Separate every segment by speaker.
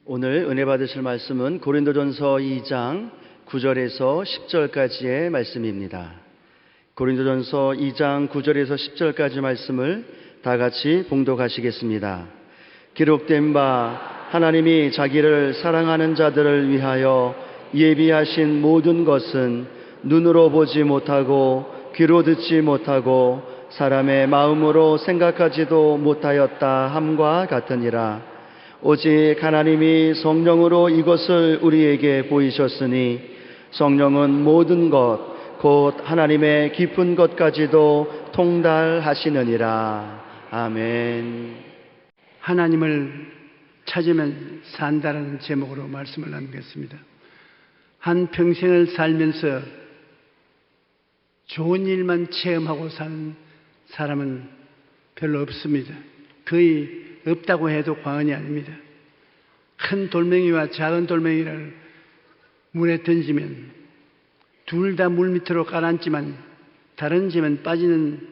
Speaker 1: 오늘 은혜 받으실 말씀은 고린도전서 2장 9절에서 10절까지의 말씀입니다. 고린도전서 2장 9절에서 10절까지 말씀을 다 같이 봉독하시겠습니다. 기록된 바 하나님이 자기를 사랑하는 자들을 위하여 예비하신 모든 것은 눈으로 보지 못하고 귀로 듣지 못하고 사람의 마음으로 생각하지도 못하였다 함과 같으니라. 오직 하나님이 성령으로 이것을 우리에게 보이셨으니 성령은 모든 것, 곧 하나님의 깊은 것까지도 통달하시느니라. 아멘.
Speaker 2: 하나님을 찾으면 산다라는 제목으로 말씀을 나누겠습니다. 한 평생을 살면서 좋은 일만 체험하고 사는 사람은 별로 없습니다. 거의 없다고 해도 과언이 아닙니다. 큰 돌멩이와 작은 돌멩이를 물에 던지면 둘 다 물 밑으로 가라앉지만 다른 점은 빠지는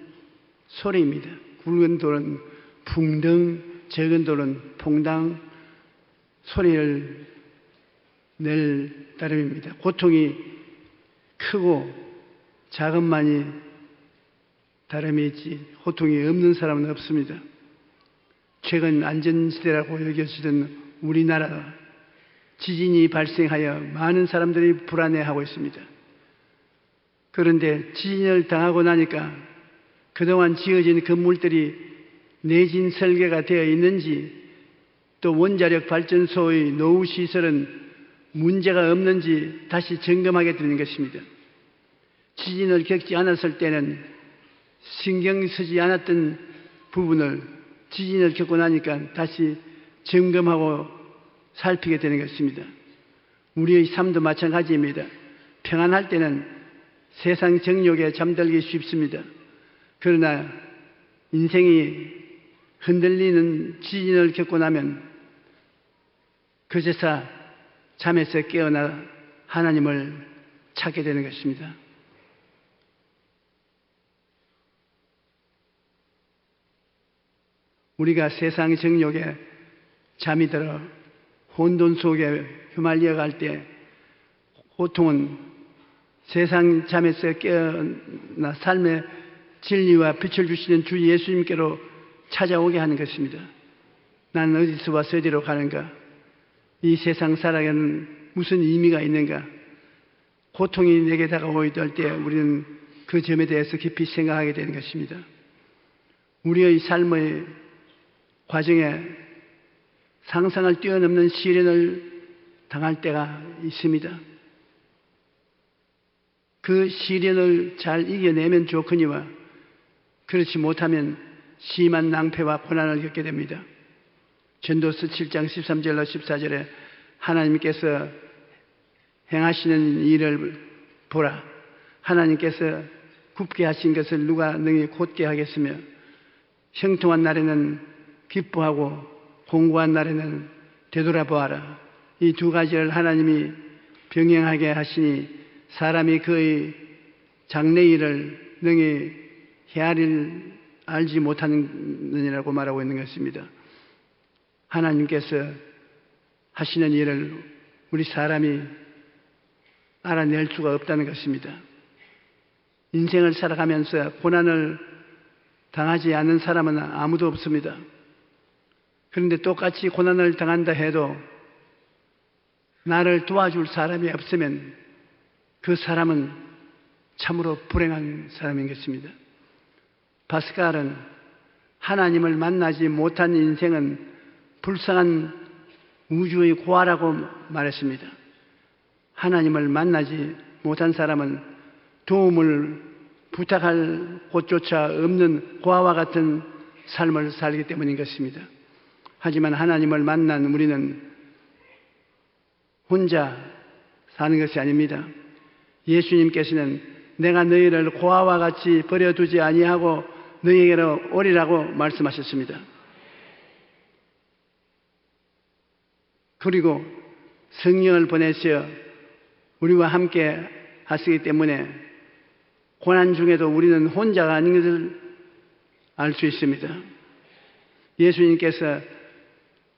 Speaker 2: 소리입니다. 굵은 돌은 붕덩, 적은 돌은 퐁당 소리를 낼 따름입니다. 고통이 크고 작음만이 다름이 있지 고통이 없는 사람은 없습니다. 최근 안전시대라고 여겨지던 우리나라 지진이 발생하여 많은 사람들이 불안해하고 있습니다. 그런데 지진을 당하고 나니까 그동안 지어진 건물들이 내진 설계가 되어 있는지 또 원자력 발전소의 노후시설은 문제가 없는지 다시 점검하게 되는 것입니다. 지진을 겪지 않았을 때는 신경 쓰지 않았던 부분을 지진을 겪고 나니까 다시 점검하고 살피게 되는 것입니다. 우리의 삶도 마찬가지입니다. 평안할 때는 세상 정욕에 잠들기 쉽습니다. 그러나 인생이 흔들리는 지진을 겪고 나면 그제서 잠에서 깨어나 하나님을 찾게 되는 것입니다. 우리가 세상 정욕에 잠이 들어 혼돈 속에 휘말려 갈 때 고통은 세상 잠에서 깨어나 삶의 진리와 빛을 주시는 주 예수님께로 찾아오게 하는 것입니다. 나는 어디서 와서 어디로 가는가? 이 세상 살아가는 무슨 의미가 있는가? 고통이 내게 다가오던 때 우리는 그 점에 대해서 깊이 생각하게 되는 것입니다. 우리의 삶의 과정에 상상을 뛰어넘는 시련을 당할 때가 있습니다. 그 시련을 잘 이겨내면 좋거니와 그렇지 못하면 심한 낭패와 고난을 겪게 됩니다. 전도서 7장 13절로 14절에 하나님께서 행하시는 일을 보라. 하나님께서 굽게 하신 것을 누가 능히 곧게 하겠으며 형통한 날에는 기뻐하고 공고한 날에는 되돌아보아라. 이 두 가지를 하나님이 병행하게 하시니 사람이 그의 장래일을 능히 헤아릴 알지 못하느니라고 말하고 있는 것입니다. 하나님께서 하시는 일을 우리 사람이 알아낼 수가 없다는 것입니다. 인생을 살아가면서 고난을 당하지 않는 사람은 아무도 없습니다. 그런데 똑같이 고난을 당한다 해도 나를 도와줄 사람이 없으면 그 사람은 참으로 불행한 사람인 것입니다. 파스칼은 하나님을 만나지 못한 인생은 불쌍한 우주의 고아라고 말했습니다. 하나님을 만나지 못한 사람은 도움을 부탁할 곳조차 없는 고아와 같은 삶을 살기 때문인 것입니다. 하지만 하나님을 만난 우리는 혼자 사는 것이 아닙니다. 예수님께서는 내가 너희를 고아와 같이 버려두지 아니하고 너희에게로 오리라고 말씀하셨습니다. 그리고 성령을 보내셔 우리와 함께 하시기 때문에 고난 중에도 우리는 혼자가 아닌 것을 알 수 있습니다. 예수님께서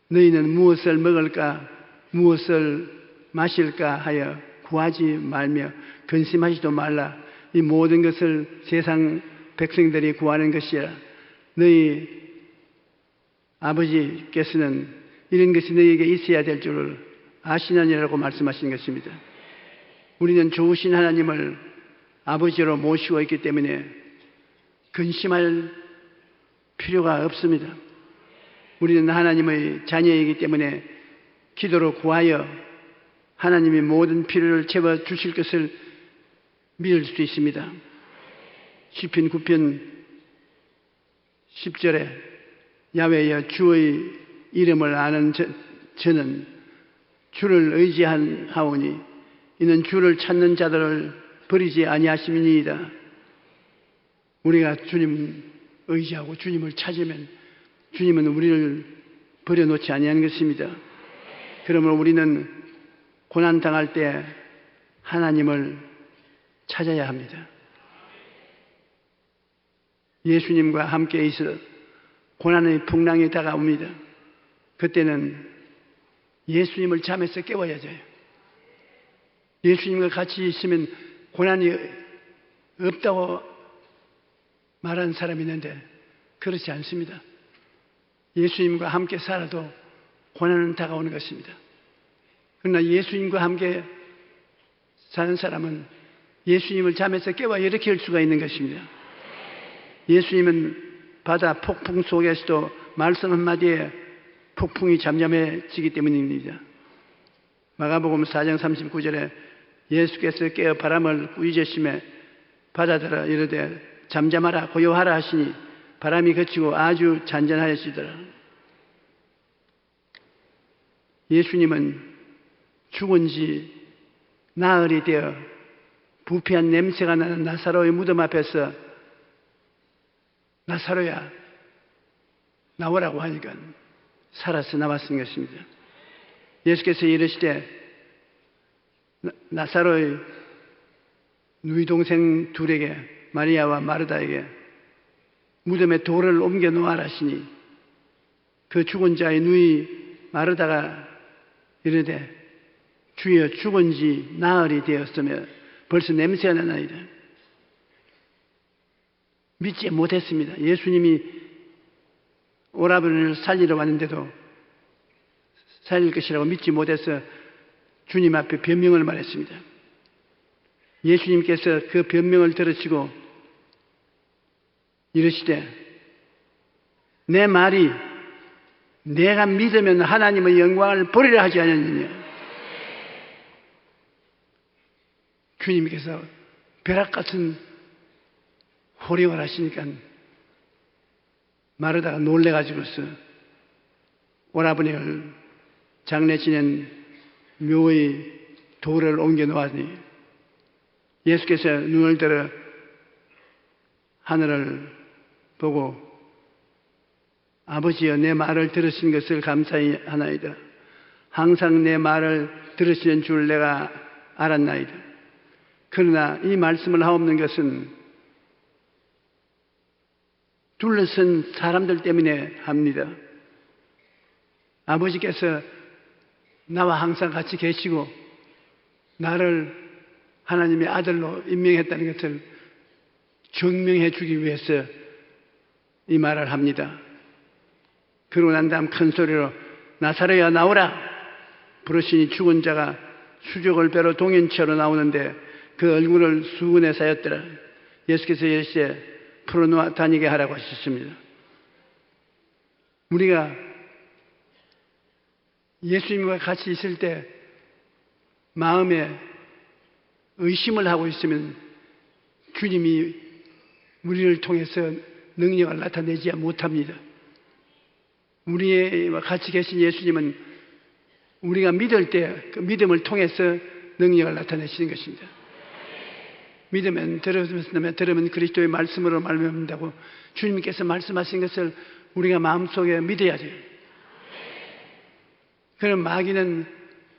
Speaker 2: 너희는 무엇을 먹을까 무엇을 마실까 하여 구하지 말며 근심하지도 말라. 이 모든 것을 세상 백성들이 구하는 것이라. 너희 아버지께서는 이런 것이 너희에게 있어야 될 줄을 아시느니라고 말씀하신 것입니다. 우리는 좋으신 하나님을 아버지로 모시고 있기 때문에 근심할 필요가 없습니다. 우리는 하나님의 자녀이기 때문에 기도로 구하여 하나님이 모든 필요를 채워주실 것을 믿을 수 있습니다. 시편 9편 10절에 야훼여 주의 이름을 아는 저는 주를 의지하오니 이는 주를 찾는 자들을 버리지 아니하심이니이다. 우리가 주님 의지하고 주님을 찾으면 주님은 우리를 버려놓지 아니하는 것입니다. 그러므로 우리는 고난당할 때 하나님을 찾아야 합니다. 예수님과 함께 있어 고난의 풍랑이 다가옵니다. 그때는 예수님을 잠에서 깨워야 돼요. 예수님과 같이 있으면 고난이 없다고 말하는 사람이 있는데 그렇지 않습니다. 예수님과 함께 살아도 고난은 다가오는 것입니다. 그러나 예수님과 함께 사는 사람은 예수님을 잠에서 깨워 일으킬 수가 있는 것입니다. 예수님은 바다 폭풍 속에서도 말씀 한마디에 폭풍이 잠잠해지기 때문입니다. 마가복음 4장 39절에 예수께서 깨어 바람을 꾸짖으시매 바다들아 이르되 잠잠하라 고요하라 하시니 바람이 그치고 아주 잔잔하여지더라. 예수님은 죽은 지 나흘이 되어 부패한 냄새가 나는 나사로의 무덤 앞에서 나사로야 나오라고 하니까 살아서 나왔은 것입니다. 예수께서 이르시되 나사로의 누이 동생 둘에게 마리아와 마르다에게 무덤에 돌을 옮겨 놓아라 하시니 그 죽은 자의 누이 마르다가 이르되 주여 죽은 지 나흘이 되었으며 벌써 냄새가 나나이다. 믿지 못했습니다. 예수님이 오라버니를 살리러 왔는데도 살릴 것이라고 믿지 못해서 주님 앞에 변명을 말했습니다. 예수님께서 그 변명을 들으시고 이르시되 내 말이 내가 믿으면 하나님의 영광을 보리라 하지 않았느냐. 주님께서 벼락 같은 호령을 하시니까 마르다가 놀래가지고서 오라버니를 장례 지낸 묘의 돌을 옮겨 놓았니 예수께서 눈을 들어 하늘을 보고 아버지여 내 말을 들으신 것을 감사히 하나이다. 항상 내 말을 들으시는 줄 내가 알았나이다. 그러나 이 말씀을 하옵는 것은 둘러선 사람들 때문에 합니다. 아버지께서 나와 항상 같이 계시고 나를 하나님의 아들로 임명했다는 것을 증명해 주기 위해서 이 말을 합니다. 그러고 난 다음 큰 소리로 나사로야 나오라 부르시니 죽은 자가 수족을 배로 동인처로 나오는데 그 얼굴을 수건에 쌓였더라. 예수께서 이르시되 풀어놓아 다니게 하라고 하셨습니다. 우리가 예수님과 같이 있을 때 마음에 의심을 하고 있으면 주님이 우리를 통해서 능력을 나타내지 못합니다. 우리와 같이 계신 예수님은 우리가 믿을 때 그 믿음을 통해서 능력을 나타내시는 것입니다. 믿으면 들으면 그리스도의 말씀으로 말미암는다고 주님께서 말씀하신 것을 우리가 마음속에 믿어야 돼요. 그런 마귀는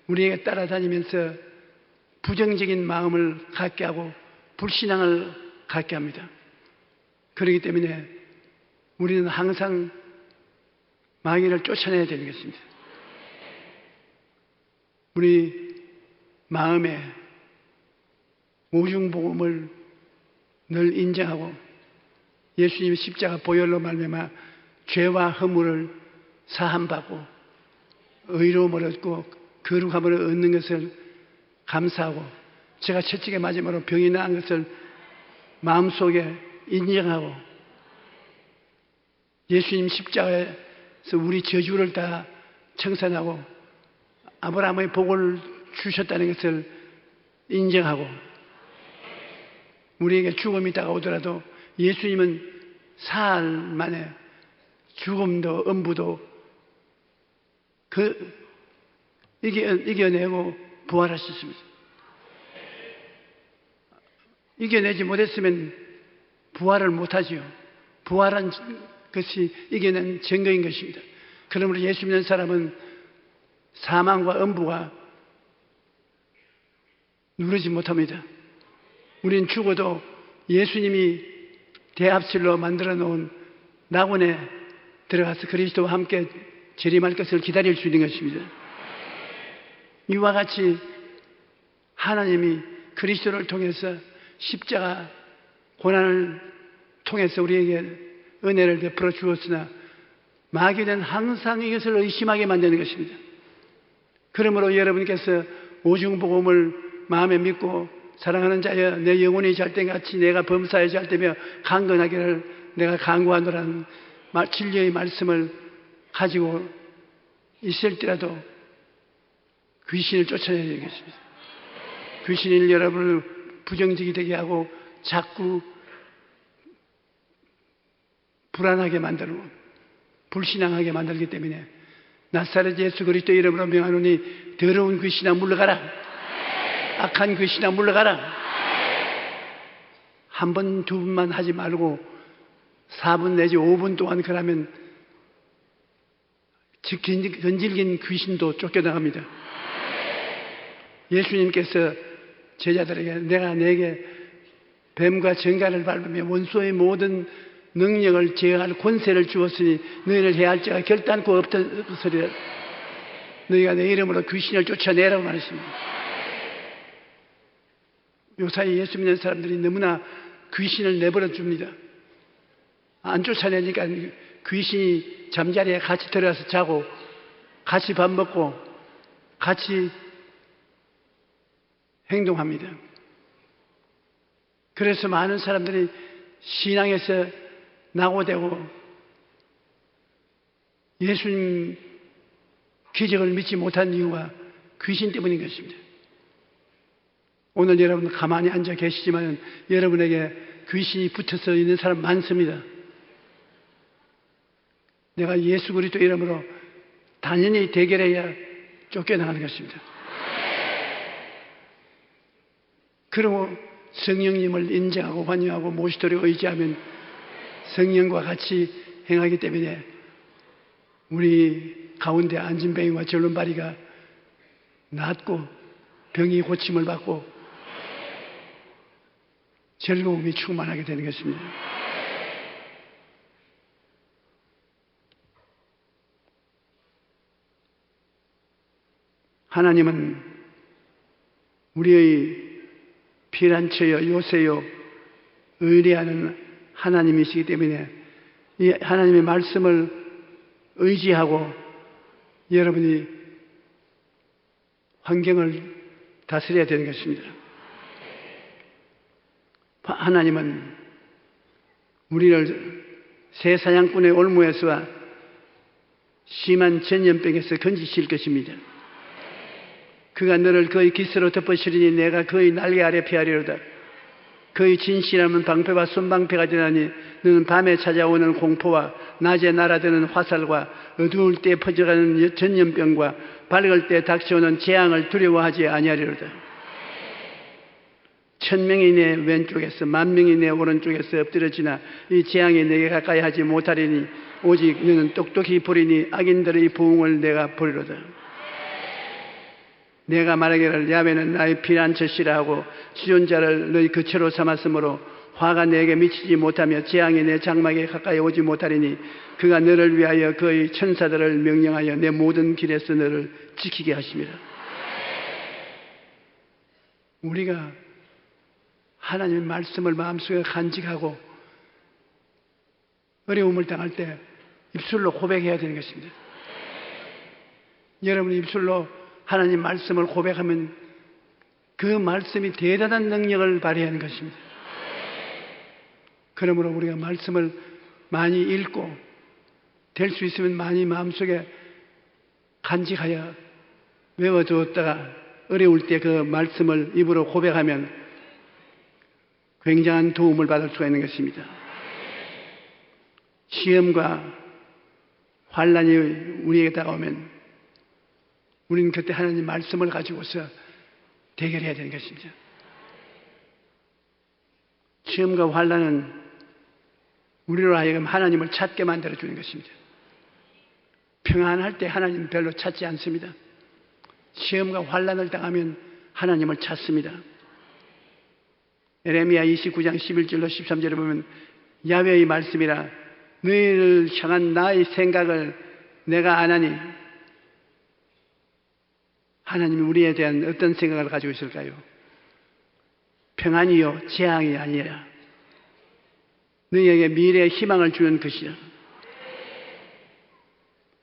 Speaker 2: 우리에게 따라다니면서 부정적인 마음을 갖게 하고 불신앙을 갖게 합니다. 그렇기 때문에 우리는 항상 마귀를 쫓아내야 되는 것입니다. 우리 마음에 오중복음을 늘 인정하고 예수님의 십자가 보혈로 말미암아 죄와 허물을 사함받고 의로움을 얻고 거룩함을 얻는 것을 감사하고 제가 채찍에 맞음으로 병이 나은 것을 마음속에 인정하고 예수님 십자가에서 우리 저주를 다 청산하고 아브라함의 복을 주셨다는 것을 인정하고 우리에게 죽음이 다가오더라도 예수님은 사흘 만에 죽음도 음부도 이겨내고 부활하셨습니다. 이겨내지 못했으면 부활을 못하지요. 부활한 것이 이겨낸 증거인 것입니다. 그러므로 예수 믿는 사람은 사망과 음부가 누르지 못합니다. 우리는 죽어도 예수님이 대합실로 만들어 놓은 낙원에 들어가서 그리스도와 함께 재림할 것을 기다릴 수 있는 것입니다. 이와 같이 하나님이 그리스도를 통해서 십자가 고난을 통해서 우리에게 은혜를 베풀어 주었으나 마귀는 항상 이것을 의심하게 만드는 것입니다. 그러므로 여러분께서 오중복음을 마음에 믿고 사랑하는 자여 내 영혼이 잘된같이 내가 범사에 잘되며 강건하기를 내가 간구하노라는 진리의 말씀을 가지고 있을지라도 귀신을 쫓아내야 되겠습니다. 귀신이 여러분을 부정적이 되게 하고 자꾸 불안하게 만들고 불신앙하게 만들기 때문에 나사렛 예수 그리스도 이름으로 명하노니 더러운 귀신아 물러가라. 악한 귀신아 물러가라. 한 번, 두 번만 하지 말고 4분 내지 5분 동안 그러면 건질긴 귀신도 쫓겨나갑니다. 예수님께서 제자들에게 내가 내게 뱀과 정갈을 밟으며 원수의 모든 능력을 제어할 권세를 주었으니 너희를 해할 자가 결단코 없으리라. 너희가 내 이름으로 귀신을 쫓아내라고 말했습니다. 요사이 예수 믿는 사람들이 너무나 귀신을 내버려 줍니다. 안 쫓아내니까 귀신이 잠자리에 같이 들어가서 자고 같이 밥 먹고 같이 행동합니다. 그래서 많은 사람들이 신앙에서 낙오되고 예수님 기적을 믿지 못한 이유가 귀신 때문인 것입니다. 오늘 여러분 가만히 앉아 계시지만 여러분에게 귀신이 붙어서 있는 사람 많습니다. 내가 예수 그리스도 이름으로 단연히 대결해야 쫓겨나가는 것입니다. 그리고 성령님을 인정하고 환영하고 모시도록 의지하면 성령과 같이 행하기 때문에 우리 가운데 안진뱅이와 절름발이가 낫고 병이 고침을 받고 즐거움이 충만하게 되는 것입니다. 하나님은 우리의 피난처여 요새여 의뢰하는 하나님이시기 때문에 이 하나님의 말씀을 의지하고 여러분이 환경을 다스려야 되는 것입니다. 하나님은 우리를 새 사냥꾼의 올무에서와 심한 전염병에서 건지실 것입니다. 그가 너를 그의 깃으로 덮으시리니 내가 그의 날개 아래 피하리로다. 그의 진실함은 방패와 손방패가 되나니 너는 밤에 찾아오는 공포와 낮에 날아드는 화살과 어두울 때 퍼져가는 전염병과 밝을 때 닥쳐오는 재앙을 두려워하지 아니하리로다. 1000명이 내 왼쪽에서 10,000명이 내 오른쪽에서 엎드려지나 이 재앙이 내게 가까이 하지 못하리니 오직 너는 똑똑히 보리니 악인들의 부흥을 내가 보리로다. 내가 말하기를 야훼는 나의 피난처시라 하고 지존자를 너희 거처로 삼았으므로 화가 내게 미치지 못하며 재앙이 내 장막에 가까이 오지 못하리니 그가 너를 위하여 그의 천사들을 명령하여 내 모든 길에서 너를 지키게 하심이라. 우리가 하나님의 말씀을 마음속에 간직하고 어려움을 당할 때 입술로 고백해야 되는 것입니다. 여러분이 입술로 하나님 말씀을 고백하면 그 말씀이 대단한 능력을 발휘하는 것입니다. 그러므로 우리가 말씀을 많이 읽고 될 수 있으면 많이 마음속에 간직하여 외워두었다가 어려울 때 그 말씀을 입으로 고백하면 굉장한 도움을 받을 수가 있는 것입니다. 시험과 환난이 우리에게 다가오면 우리는 그때 하나님 말씀을 가지고서 대결해야 되는 것입니다. 시험과 환난은 우리로 하여금 하나님을 찾게 만들어주는 것입니다. 평안할 때 하나님 별로 찾지 않습니다. 시험과 환난을 당하면 하나님을 찾습니다. 에레미야 29장 11절로 13절에 보면 야훼의 말씀이라 너희를 향한 나의 생각을 내가 아나니. 하나님이 우리에 대한 어떤 생각을 가지고 있을까요? 평안이요 재앙이 아니라 너희에게 미래의 희망을 주는 것이라.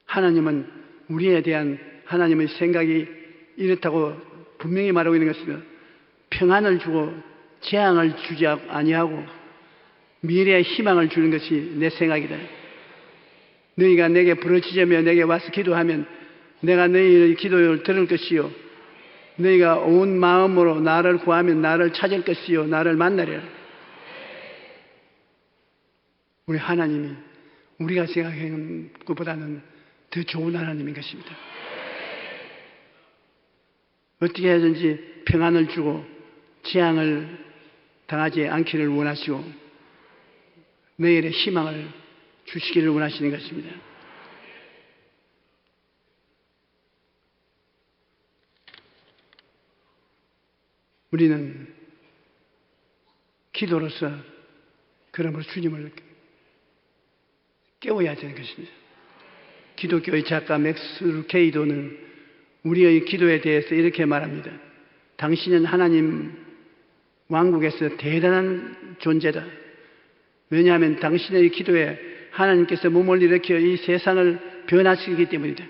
Speaker 2: 하나님은 우리에 대한 하나님의 생각이 이렇다고 분명히 말하고 있는 것이며 평안을 주고 재앙을 주지 아니하고 미래의 희망을 주는 것이 내 생각이다. 너희가 내게 부르짖으며 내게 와서 기도하면 내가 너희의 기도를 들을 것이요 너희가 온 마음으로 나를 구하면 나를 찾을 것이요 나를 만나리라. 우리 하나님이 우리가 생각하는 것보다는 더 좋은 하나님인 것입니다. 어떻게 해야든지 평안을 주고 재앙을 당하지 않기를 원하시고 내일의 희망을 주시기를 원하시는 것입니다. 우리는 기도로서 그러므로 주님을 깨워야 되는 것입니다. 기독교의 작가 맥스 루케이도는 우리의 기도에 대해서 이렇게 말합니다. 당신은 하나님 왕국에서 대단한 존재다. 왜냐하면 당신의 기도에 하나님께서 몸을 일으켜 이 세상을 변화시키기 때문이다.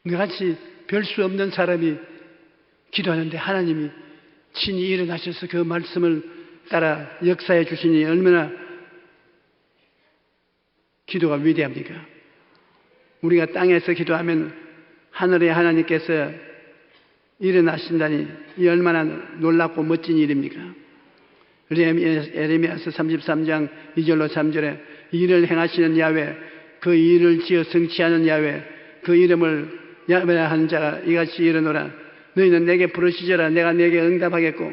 Speaker 2: 너같이 별 수 없는 사람이 기도하는데 하나님이 친히 일어나셔서 그 말씀을 따라 역사해 주시니 얼마나 기도가 위대합니까? 우리가 땅에서 기도하면 하늘의 하나님께서 일어나신다니 이 얼마나 놀랍고 멋진 일입니까? 에레미야서 33장 2절로 3절에 일을 행하시는 야훼, 그 일을 지어 성취하는 야훼, 그 이름을 야훼라 하는 자가 이같이 이르노라. 너희는 내게 부르시저라. 내가 내게 응답하겠고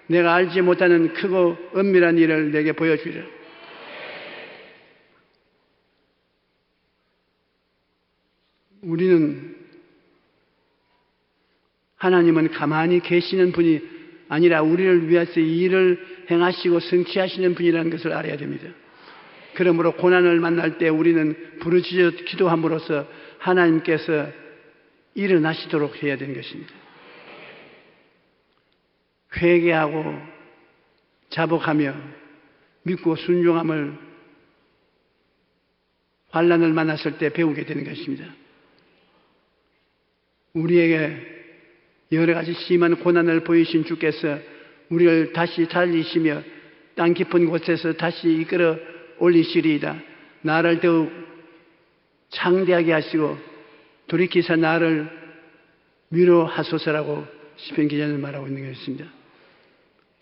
Speaker 2: 내가 알지 못하는 크고 은밀한 일을 내게 보여주리라. 우리는 하나님은 가만히 계시는 분이 아니라 우리를 위해서 이 일을 행하시고 성취하시는 분이라는 것을 알아야 됩니다. 그러므로 고난을 만날 때 우리는 부르짖어 기도함으로써 하나님께서 일어나시도록 해야 되는 것입니다. 회개하고 자복하며 믿고 순종함을 환난을 만났을 때 배우게 되는 것입니다. 우리에게 여러 가지 심한 고난을 보이신 주께서 우리를 다시 살리시며 땅 깊은 곳에서 다시 이끌어 올리시리이다. 나를 더욱 창대하게 하시고 돌이키사 나를 위로하소서라고 시편 기자는 말하고 있는 것입니다.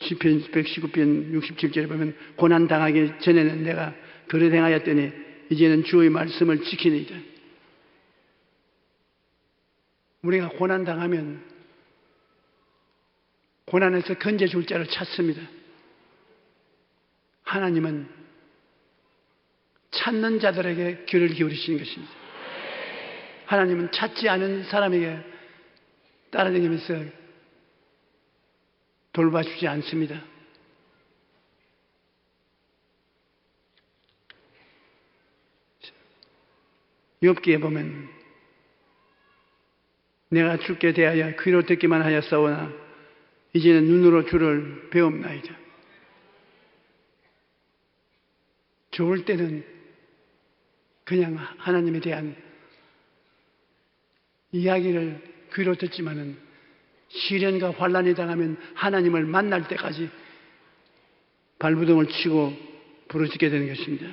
Speaker 2: 시편 119편 67절에 보면 고난 당하기 전에는 내가 그릇 행하였더니 이제는 주의 말씀을 지키니이다. 우리가 고난 당하면 고난에서 건져줄 자를 찾습니다. 하나님은 찾는 자들에게 귀를 기울이시는 것입니다. 하나님은 찾지 않은 사람에게 따라다니면서 돌봐주지 않습니다. 욥기에 보면 내가 주께 대하여 귀로 듣기만 하였사오나 이제는 눈으로 주를 배움나이다. 좋을 때는 그냥 하나님에 대한 이야기를 귀로 듣지만은 시련과 환난이 당하면 하나님을 만날 때까지 발부동을 치고 부르짖게 되는 것입니다.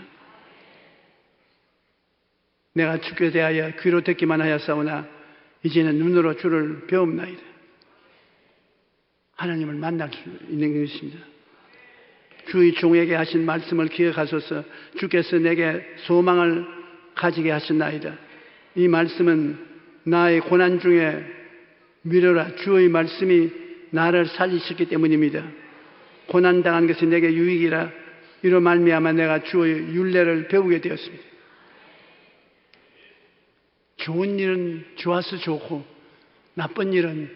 Speaker 2: 내가 주께 대하여 귀로 듣기만 하였사오나 이제는 눈으로 주를 배움나이다. 하나님을 만날 수 있는 것입니다. 주의 종에게 하신 말씀을 기억하소서. 주께서 내게 소망을 가지게 하셨나이다. 이 말씀은 나의 고난 중에 미뤄라. 주의 말씀이 나를 살리셨기 때문입니다. 고난당한 것이 내게 유익이라. 이로 말미암아 내가 주의 율례를 배우게 되었습니다. 좋은 일은 좋아서 좋고 나쁜 일은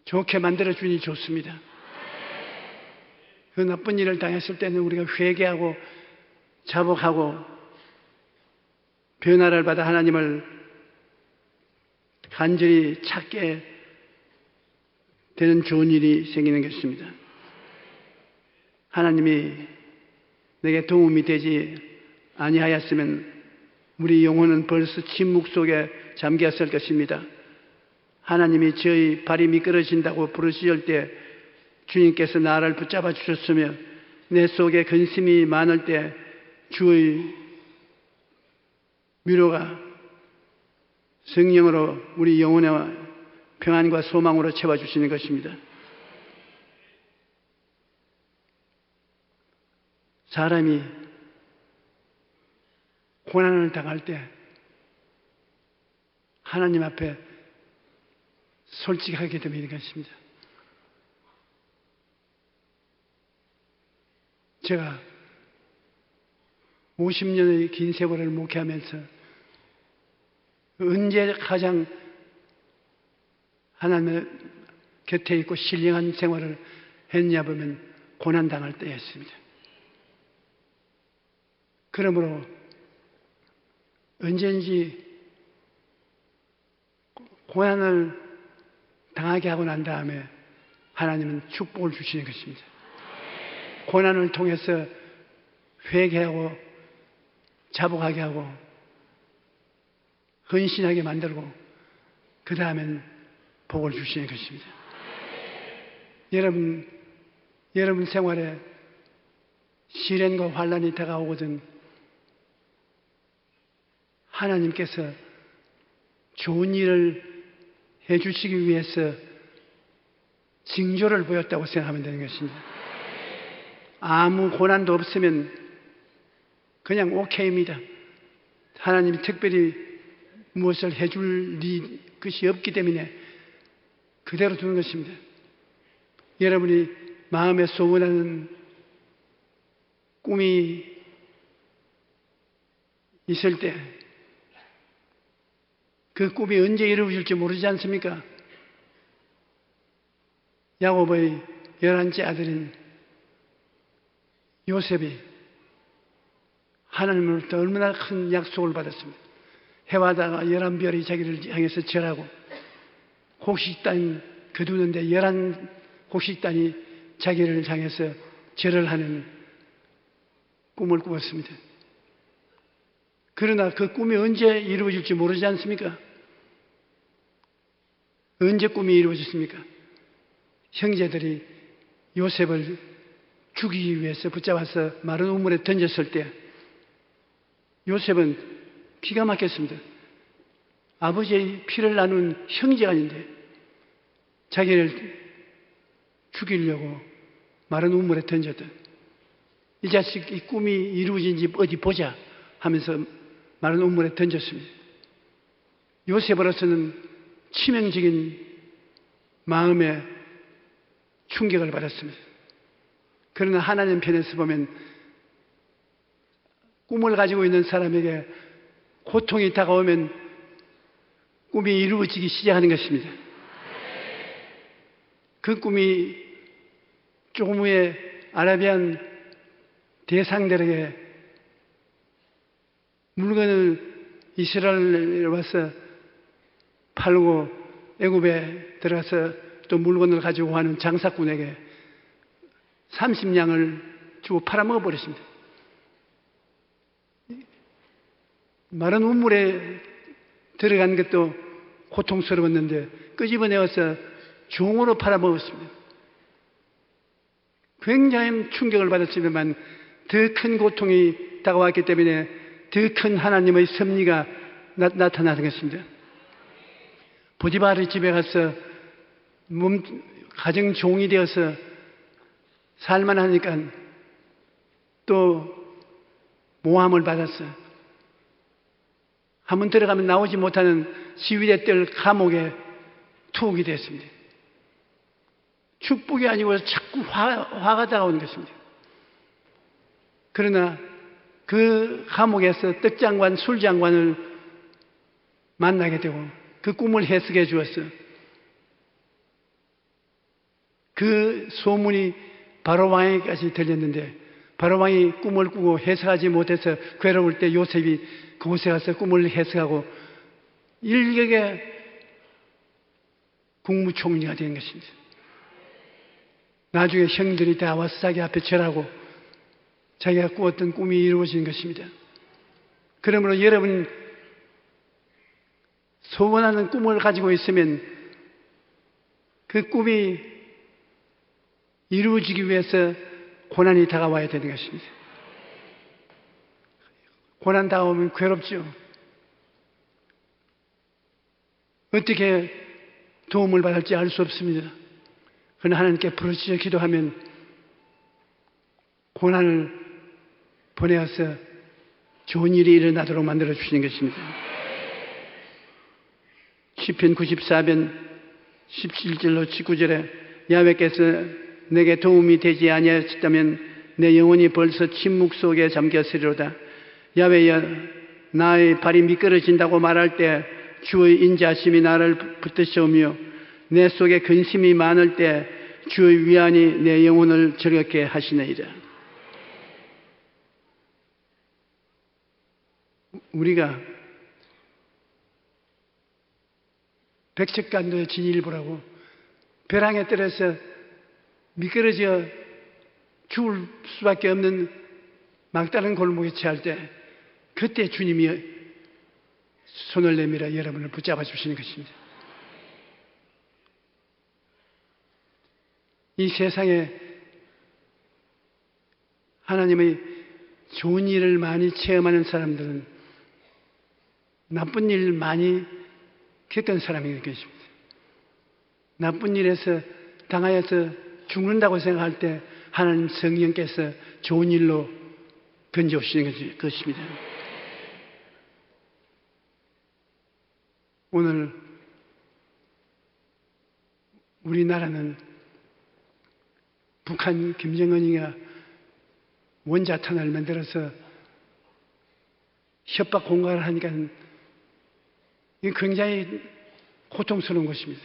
Speaker 2: 좋게 만들어주니 좋습니다. 그 나쁜 일을 당했을 때는 우리가 회개하고 자복하고 변화를 받아 하나님을 간절히 찾게 되는 좋은 일이 생기는 것입니다. 하나님이 내게 도움이 되지 아니하였으면 우리 영혼은 벌써 침묵 속에 잠겼을 것입니다. 하나님이 저희 발이 미끄러진다고 부르실 때 주님께서 나를 붙잡아 주셨으며 내 속에 근심이 많을 때 주의 위로가 성령으로 우리 영혼의 평안과 소망으로 채워주시는 것입니다. 사람이 고난을 당할 때 하나님 앞에 솔직하게 되는 것입니다. 제가 50년의 긴 세월을 목회하면서 언제 가장 하나님의 곁에 있고 신령한 생활을 했냐 보면 고난당할 때였습니다. 그러므로 언제든지 고난을 당하게 하고 난 다음에 하나님은 축복을 주시는 것입니다. 고난을 통해서 회개하고 자복하게 하고 헌신하게 만들고 그 다음엔 복을 주시는 것입니다. 여러분 생활에 시련과 환난이 다가오거든 하나님께서 좋은 일을 해주시기 위해서 징조를 보였다고 생각하면 되는 것입니다. 아무 고난도 없으면 그냥 오케이입니다. 하나님이 특별히 무엇을 해줄 것이 없기 때문에 그대로 두는 것입니다. 여러분이 마음에 소원하는 꿈이 있을 때 그 꿈이 언제 이루어질지 모르지 않습니까? 야곱의 11째 아들인 요셉이 하나님으로부터 얼마나 큰 약속을 받았습니다. 해와다가 11별이 자기를 향해서 절하고 곡식단 거두는데 11곡식단이 자기를 향해서 절을 하는 꿈을 꾸었습니다. 그러나 그 꿈이 언제 이루어질지 모르지 않습니까? 언제 꿈이 이루어졌습니까? 형제들이 요셉을 죽이기 위해서 붙잡아서 마른 우물에 던졌을 때 요셉은 기가 막혔습니다. 아버지의 피를 나눈 형제가 아닌데 자기를 죽이려고 마른 우물에 던졌다. 이 자식 이 꿈이 이루어진지 어디 보자 하면서 마른 우물에 던졌습니다. 요셉으로서는 치명적인 마음의 충격을 받았습니다. 그러나 하나님 편에서 보면 꿈을 가지고 있는 사람에게 고통이 다가오면 꿈이 이루어지기 시작하는 것입니다. 그 꿈이 조금 후에 아라비안 대상들에게 물건을 이스라엘에 와서 팔고 애굽에 들어가서 또 물건을 가지고 하는 장사꾼에게 30냥을 주고 팔아먹어 버렸습니다. 마른 우물에 들어간 것도 고통스러웠는데 끄집어내어서 종으로 팔아먹었습니다. 굉장히 충격을 받았지만 더 큰 고통이 다가왔기 때문에 더 큰 하나님의 섭리가 나타나는 것입니다. 보디바르 집에 가서 가정 종이 되어서 살만 하니까 또 모함을 받았어요. 한번 들어가면 나오지 못하는 시위대들 감옥에 투옥이 됐습니다. 축복이 아니고 자꾸 화가 다가오는 것입니다. 그러나 그 감옥에서 떡장관, 술장관을 만나게 되고 그 꿈을 해석해 주었어요. 그 소문이 바로 왕에게까지 들렸는데 바로 왕이 꿈을 꾸고 해석하지 못해서 괴로울 때 요셉이 그곳에 가서 꿈을 해석하고 일격에 국무총리가 된 것입니다. 나중에 형들이 다 와서 자기 앞에 절하고 자기가 꾸었던 꿈이 이루어진 것입니다. 그러므로 여러분 소원하는 꿈을 가지고 있으면 그 꿈이 이루어지기 위해서 고난이 다가와야 되는 것입니다. 고난 다가오면 괴롭죠. 어떻게 도움을 받을지 알 수 없습니다. 그러나 하나님께 부르짖어 기도하면 고난을 보내어서 좋은 일이 일어나도록 만들어 주시는 것입니다. 시편 94편 17절로 19절에 야훼께서 내게 도움이 되지 아니하였다면 내 영혼이 벌써 침묵 속에 잠겼으리로다. 야훼여, 나의 발이 미끄러진다고 말할 때 주의 인자하심이 나를 붙드시오며 내 속에 근심이 많을 때 주의 위안이 내 영혼을 즐겁게 하시느니라. 우리가 백척간도의 진일보라고 벼랑에 떨어져 미끄러져 죽을 수밖에 없는 막다른 골목에 처할 때 그때 주님이 손을 내밀어 여러분을 붙잡아 주시는 것입니다. 이 세상에 하나님의 좋은 일을 많이 체험하는 사람들은 나쁜 일 많이 겪은 사람인 것입니다. 나쁜 일에서 당하여서 죽는다고 생각할 때 하나님 성령께서 좋은 일로 건져오시는 것입니다. 오늘 우리나라는 북한 김정은이가 원자탄을 만들어서 협박 공갈을 하니까 이게 굉장히 고통스러운 것입니다.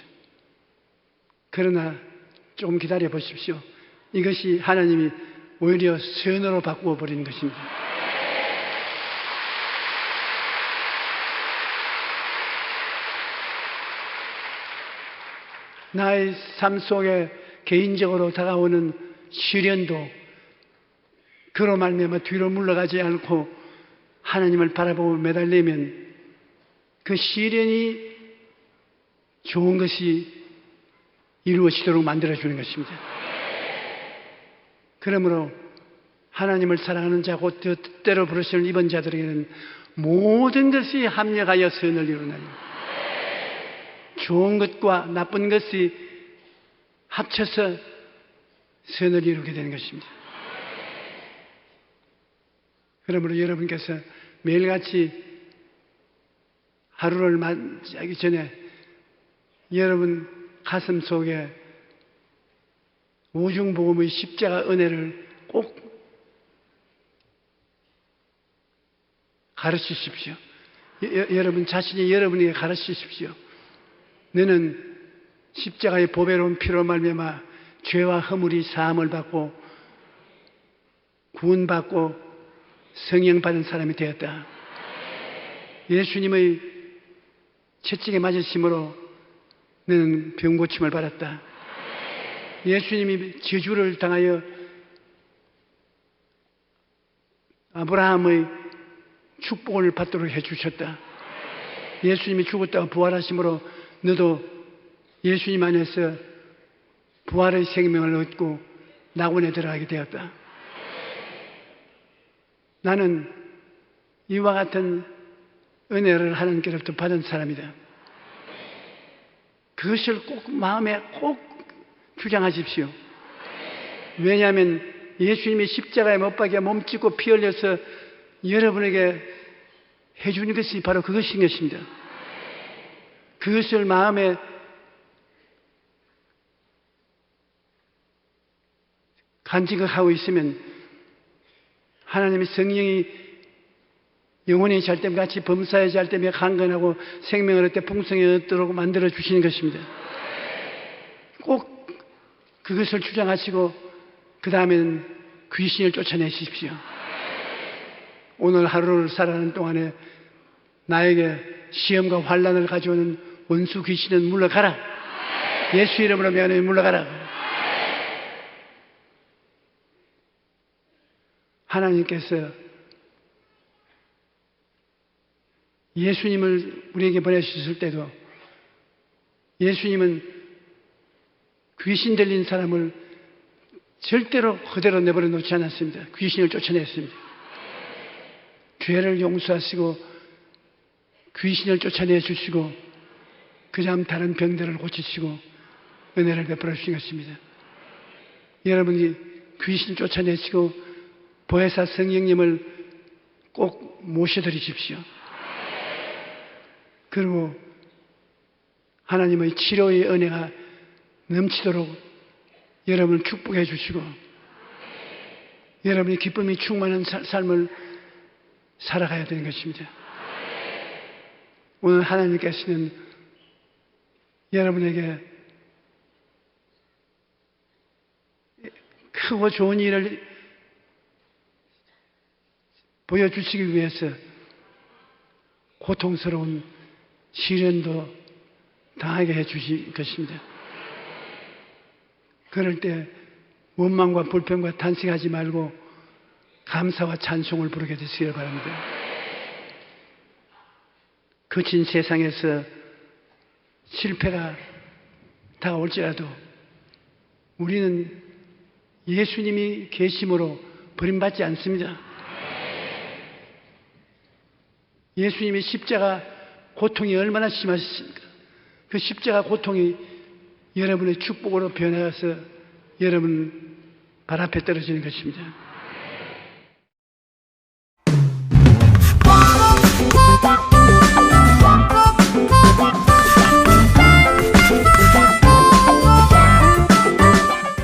Speaker 2: 그러나 조금 기다려 보십시오. 이것이 하나님이 오히려 선으로 바꾸어 버리는 것입니다. 나의 삶 속에 개인적으로 다가오는 시련도 그로 말미암아 뒤로 물러가지 않고 하나님을 바라보고 매달리면 그 시련이 좋은 것이 이루어지도록 만들어주는 것입니다. 그러므로 하나님을 사랑하는 자 곧 뜻대로 부르시는 이번 자들에게는 모든 것이 합력하여 선을 이루나니 좋은 것과 나쁜 것이 합쳐서 선을 이루게 되는 것입니다. 그러므로 여러분께서 매일같이 하루를 맞이하기 전에 여러분 가슴 속에 오중복음의 십자가 은혜를 꼭 가르치십시오. 여러분 자신이 여러분에게 가르치십시오. 너는 십자가의 보배로운 피로 말미암아 죄와 허물이 사함을 받고 구원받고 성령받은 사람이 되었다. 예수님의 채찍에 맞으심으로 너는 병고침을 받았다. 예수님이 저주를 당하여 아브라함의 축복을 받도록 해주셨다. 예수님이 죽었다가 부활하심으로 너도 예수님 안에서 부활의 생명을 얻고 낙원에 들어가게 되었다. 나는 이와 같은 은혜를 하나님께로부터 받은 사람이다. 그것을 꼭 마음에 꼭 주장하십시오. 왜냐하면 예수님이 십자가에 못 박혀 몸짓고 피 흘려서 여러분에게 해주는 것이 바로 그것인 것입니다. 그것을 마음에 간직하고 있으면 하나님의 성령이 영혼이 잘 때면 같이 범사에 잘 때면 강건하고 생명을 얻되 풍성히 얻도록 만들어 주시는 것입니다. 꼭 그것을 주장하시고 그 다음엔 귀신을 쫓아내십시오. 오늘 하루를 살아가는 동안에 나에게 시험과 환난을 가져오는 원수 귀신은 물러가라. 예수 이름으로 명하노니 물러가라. 하나님께서 예수님을 우리에게 보내주셨을 때도 예수님은 귀신 들린 사람을 절대로 그대로 내버려 놓지 않았습니다. 귀신을 쫓아냈습니다. 죄를 용서하시고 귀신을 쫓아내 주시고 그 다음 다른 병들을 고치시고 은혜를 베풀어 주신 것입니다. 여러분이 귀신 쫓아내시고 보혜사 성령님을 꼭 모셔드리십시오. 그리고 하나님의 치료의 은혜가 넘치도록 여러분을 축복해 주시고 여러분이 기쁨이 충만한 삶을 살아가야 되는 것입니다. 오늘 하나님께서는 여러분에게 크고 좋은 일을 보여주시기 위해서 고통스러운 시련도 당하게 해주실 것입니다. 그럴 때 원망과 불평과 탄식하지 말고 감사와 찬송을 부르게 되시길 바랍니다. 거친 세상에서 실패가 다가올지라도 우리는 예수님이 계심으로 버림받지 않습니다. 예수님이 십자가 고통이 얼마나 심하십니까? 그 십자가 고통이 여러분의 축복으로 변해서 여러분 발 앞에 떨어지는 것입니다.